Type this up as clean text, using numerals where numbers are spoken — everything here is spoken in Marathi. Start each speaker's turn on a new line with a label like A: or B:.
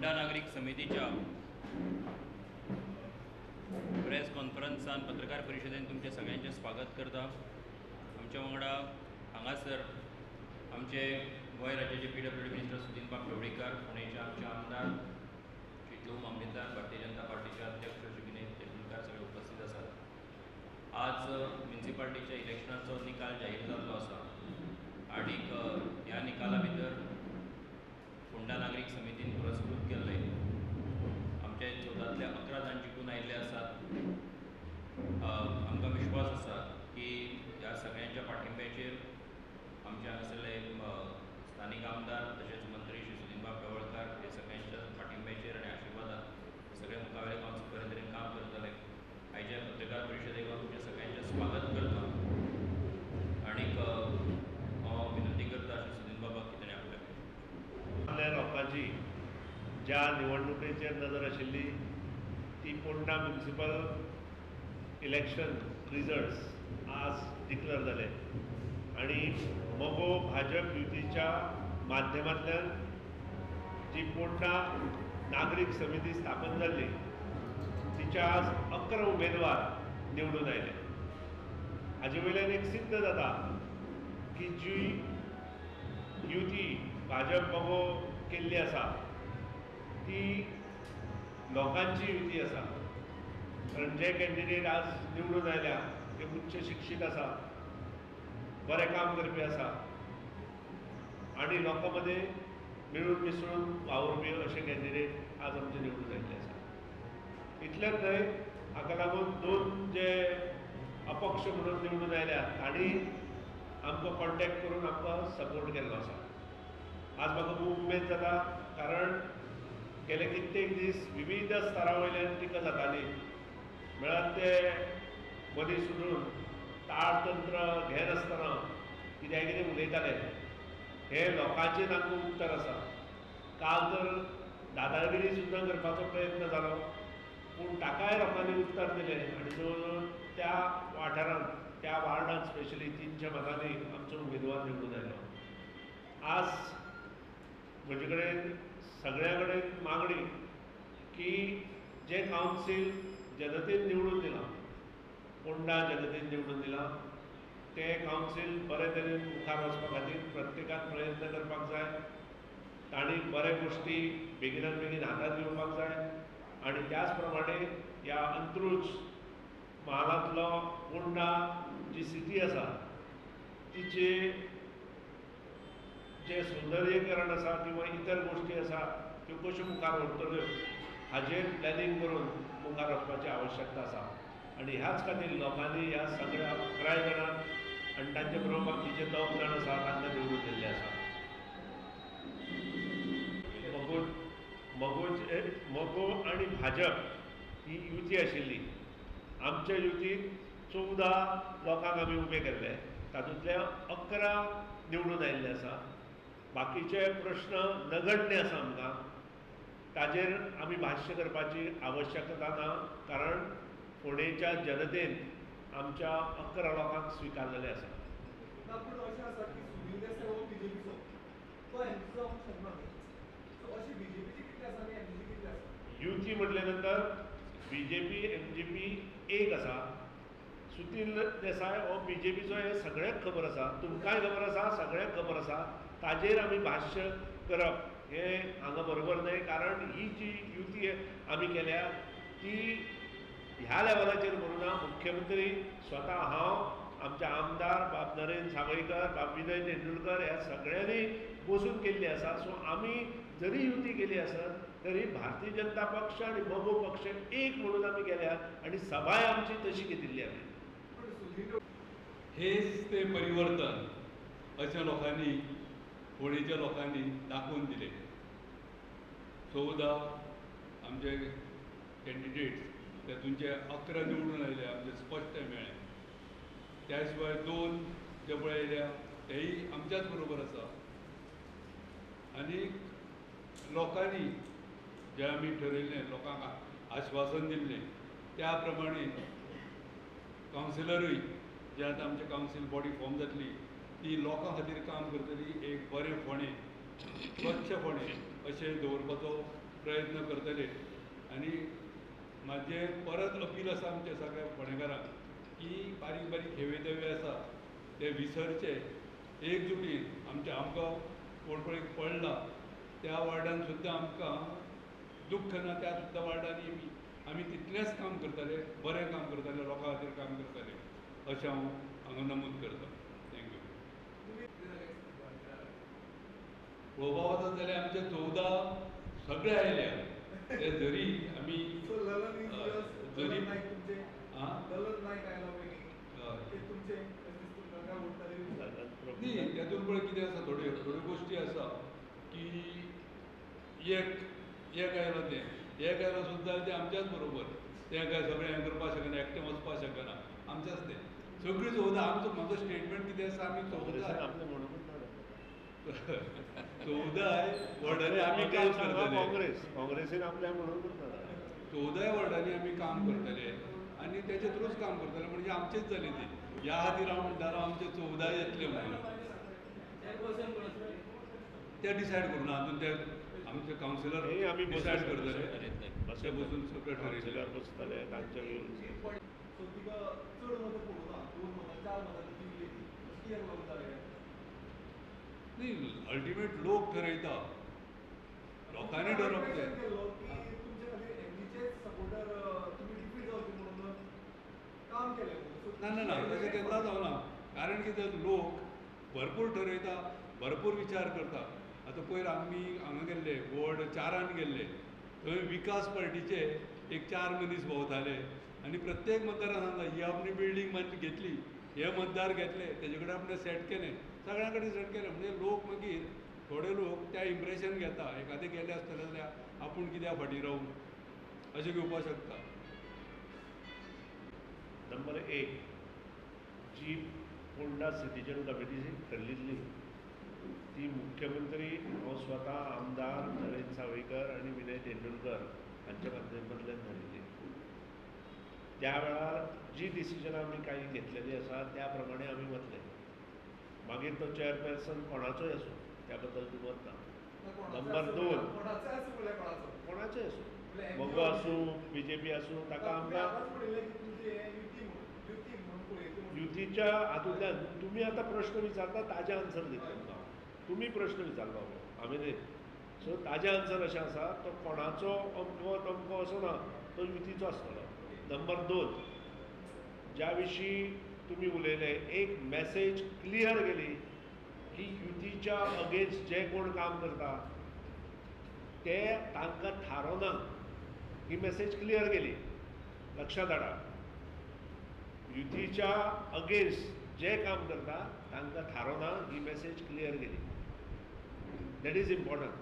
A: फोंडा नागरिक समितीच्या प्रेस कॉन्फरन्सान पत्रकार परिशदेन तुमचे सगळ्यांचे स्वागत करता। आमच्या वांगडा हांगासर आमचे गोंय राज्याचे PWD मिनिस्टर सुदीनबाब ढवळीकर, पुणेचे आमचे आमदार श्री ध्रुव मामलेदार, भारतीय जनता पार्टीचे अध्यक्ष श्री विनय तेंडुलकर सगळे उपस्थित आसात। आज म्युनिसिपालिटीच्या इलेक्शनाचो निकाल जाहीर जाल्लो आसा आणि ह्या निकाला भितर फोंडा नागरिक समितीन पुरस्कृत केल्ले आमचे 14तले 11 जाण जिखून आयिल्ले आसात। आमकां विश्वास आसा की ह्या सगळ्यांच्या पाठिंब्याचेर आमचे हांगासरले स्थानीक आमदार तशेंच मंत्री श्री सुदीनबाब ढवळकर हे सगळ्यांच्या पाठिंब्याचेर आनी आशिर्वादान सगळे मुखावेले कावन्सील पर्यंत तरी काम करतले। आयच्या पत्रकार परिशदेक हांव तुमच्या सगळ्यांचें स्वागत करता आनी हांव विनंती करता श्री सुदीनबाबाक की ताणें आपल्या
B: लोकांची ज्या निवडणुकेचेर नजर आशिल्ली ती फोंडा म्युनिसिपल इलेक्शन रिजल्ट्स आज डिक्लेअर जाले आणि मोगो भाजप युतीच्या माध्यमांतल्यान जी फोंडा नागरिक समिती स्थापन जाल्ली तिच्या आज 11 उमेदवार निवडून आयले। हाजे वयल्यान एक सिद्ध जाता की जी युती भाजप मोगो केल्ली आसा ती लोकांची युती आसा। कारण जे कॅन्डिडेट आज निवडून आयल्या ते उच्च शिक्षीत आसा, बरें काम करपी आसा आणि लोकां मदें मिळून मिसळून वावुरपी अशे कॅन्डिडेट आज आमचे निवडून आयिल्ले आसा। इतलेंच न्हय, हाका लागून 2 जे अपक्ष म्हणून निवडून आयल्यात तांणी आमकां कॉन्टॅक्ट करून आमकां सपोर्ट केल्लो आसा। आज म्हाका खूब उमेद जाता कारण गेले कित्येक दीस विविध स्तरा वयल्यान टिका जाताली, म्हळ्यार ते मदीं सुद्रून ताळतंत्र घेनासतना कितें उलयताले हे लोकांचें तांकां उत्तर आसा। काल तर दादागिरी सुद्दां करपाचो प्रयत्न जालो पूण ताकाय लोकांनी उत्तर दिलें आनी जवळ जवळ त्या वाठारांत त्या वार्डांत स्पेशली 300 मतांनी आमचो उमेदवार निवडून आयलो। आज म्हजे कडेन सगळ्या कडेन मागणी की जे कावन्सील जनतेन निवडून दिलां, फोंडा जनतेन निवडून दिलां, ते कावन्सील बरे तरेन मुखार वचपा खातीर प्रत्येकान प्रयत्न करपाक जाय। तांणी बरे गोश्टी बेगिनान बेगीन हातांत घेवपाक जाय आनी त्याच प्रमाणे ह्या अंत्रूज म्हालांतलो फोंडा जी सिटी आसा तिचे जे सौंदर्यीकरण आसा किंवा इतर गोश्टी आसा त्यो कश्यो मुखार व्हरतल्यो हाजेर प्लॅनिंग करून मुखार वचपाची आवश्यकता आसा आनी ह्याच खातीर लोकांनी ह्या सगळ्या 11 जाणांक आनी तांचे बरोबर बाकीचे 9 जाण आसा तांकां निवडून दिल्ले आसा। मोगो आनी भाजप ही युती आशिल्ली। आमच्या युतीक 14 लोकांक आमी उबे केल्ले, तातूंतले 11 निवडून आयिल्ले आसा। बाकीचे प्रश्न नगण्य आसा आमकां, ताजेर आमी भाश्य करपाची आवश्यकता ना कारण फोंडेच्या जनतेन आमच्या 11 लोकांक स्विकारलेले आसा। युती म्हटले नंतर BJP MGP एक आसा। सुनील देसाय हो BJPचो हे सगळ्यांक खबर आसा, तुमकांय खबर आसा, सगळ्यांक खबर आसा। ताजेर आमी भाश्य करप हे हांगा बरोबर न्हय कारण ही जी युती आमी केल्या ती ह्या लेवलाचेर करूना। मुख्यमंत्री स्वता हांव, आमचे आमदार बाब नरेंद्र सावयकर, बाब विनय तेंडुलकर ह्या सगळ्यांनी बसून केल्ली आसा। सो आमी जरी युती केली आसत तरी भारतीय जनता पक्ष आनी मोगो पक्ष एक म्हणून आमी गेल्या आनी सभाय आमची तशी घेतिल्ली आमी।
C: हेच ते परिवर्तन अशा लोकांनी फोंडेच्या लोकांनी दाखवून दिले। 14 आमचे कॅन्डिडेट्स तातूंचे 11 निवडून आयले, आमचे स्पश्ट मेळ्ळे। त्या शिवाय 2 जे पळयल्या तेही आमच्याच बरोबर आसा आनी लोकांनी जे आमी ठरयिल्लें, लोकांक आश्वासन दिल्लें त्या प्रमाणे कावन्सिलरूय जे आतां आमचे कावन्सील बॉडी फॉर्म जातली ती लोकां खातीर काम करतली। एक बरें फोंडें, स्वच्छ फोंडें अशें दवरपाचो प्रयत्न करतले. आणि माझे परत अपील आसा आमच्या सगळ्या फोंडेकारांक की बारीक बारीक हेवे देवे आसा ते विसरचे, एकजुटीन आमकां कोण कोण पडला त्या वार्डान सुद्दां आमकां दुख्ख ना, त्या सुद्दां वार्डांनी आमी तितलेंच काम करतले, बरें काम करतले, लोकां खातीर काम करतले अशें हांव हांगा नमूद करतां. थँक्यू. पळोवपा वचत जाल्यार आमचे 14 सगळे आयल्या. ते जरी आमी जरी न्ही तेतून पळय कितें आसा, थोड्यो गोश्टी आसा की एक आयलो एक आयलो सुद्दां ते आमच्याच बरोबर, ते काय सगळें हें करपाक शकना, एकटें वचपाक शकना, आमचेंच तें सगळीं 14. म्हाजो स्टेटमेंट कितें आसा, आमी 14
B: आपले म्हणूनच
C: 14 वॉर्डांनी आमी काम करतले.
B: काँग्रेसीन आपल्या म्हणूनच
C: 14 वॉर्डांनी आमी काम करतले आनी तेचे थ्रूच काम करतले, म्हणजे आमचेच जाले ती. ह्या खातीर हांव म्हणटालो आमचे 14 येतले म्हणून. ते डिसायड करूना हातून, ते आमचे कावन्सिलर
B: आमी
C: डिसायड करतले.
B: अशें
C: बसून सगळें ठरयतले.
B: बसतले तांचे
C: न्ही, अल्टिमेट लोक ठरयता, लोकांनी ठरप तें. ना ना ना तशें केन्ना जावना. कारण कितें, लोक भरपूर ठरयता, भरपूर विचार करता. आतां पयर आमी हांगा गेल्ले, वॉर्ड 4 गेल्ले, थंय विकास पार्टीचे एक 4 मनीस भोंवताले आनी प्रत्येक मतदारान सांगता ही आपली बिल्डींग घेतली, हे मतदार घेतले, तेजे कडेन आपणें सेट केलें, सगळ्यां कडेन सेट केलें. म्हणजे लोक मागीर थोडे लोक त्या इम्प्रेशन घेता, एखादें गेले आसतले जाल्यार आपूण कित्याक फाटीं रावूं अशें घेवपाक शकता.
B: नंबर 1, जी पोंडा सिटीजन कमिटी ठरलेली ती मुख्यमंत्री हो स्वता आमदार नरेंद्र सावयकर आणि विनय तेंडुलकर हांच्या मदल्यान झालेली. त्या वेळार जी डिसिजनां आमी काही घेतलेली आसा त्या प्रमाणे आमी वतले. मागीर तो चेअरपर्सन कोणाचोय आसूं त्या बद्दल तूं वता. नंबर 2, कोणाचोय आसूं, मोगो आसूं, BJP आसूं, ताका आमकां युतीच्या हातूंतल्यान तुमी आतां प्रश्न विचारता ताजे आन्सर दिता तुमकां. तुमी प्रश्न विचारलो हांवें न्ही. सो ताजें आन्सर अशें आसा, तो कोणाचो अमको तमको असो ना, तो युतीचो आसतलो. नंबर 2, ज्या विशीं तुमी उलयले, एक मॅसेज क्लियर गेली की युतीच्या अगेन्स्ट जे कोण काम करता ते तांकां थारोना, ही मॅसेज क्लियर गेली, लक्षात हाडा. युतीच्या अगेन्स्ट जे काम करता तांकां थारोना, ही मॅसेज क्लियर गेली. That is important.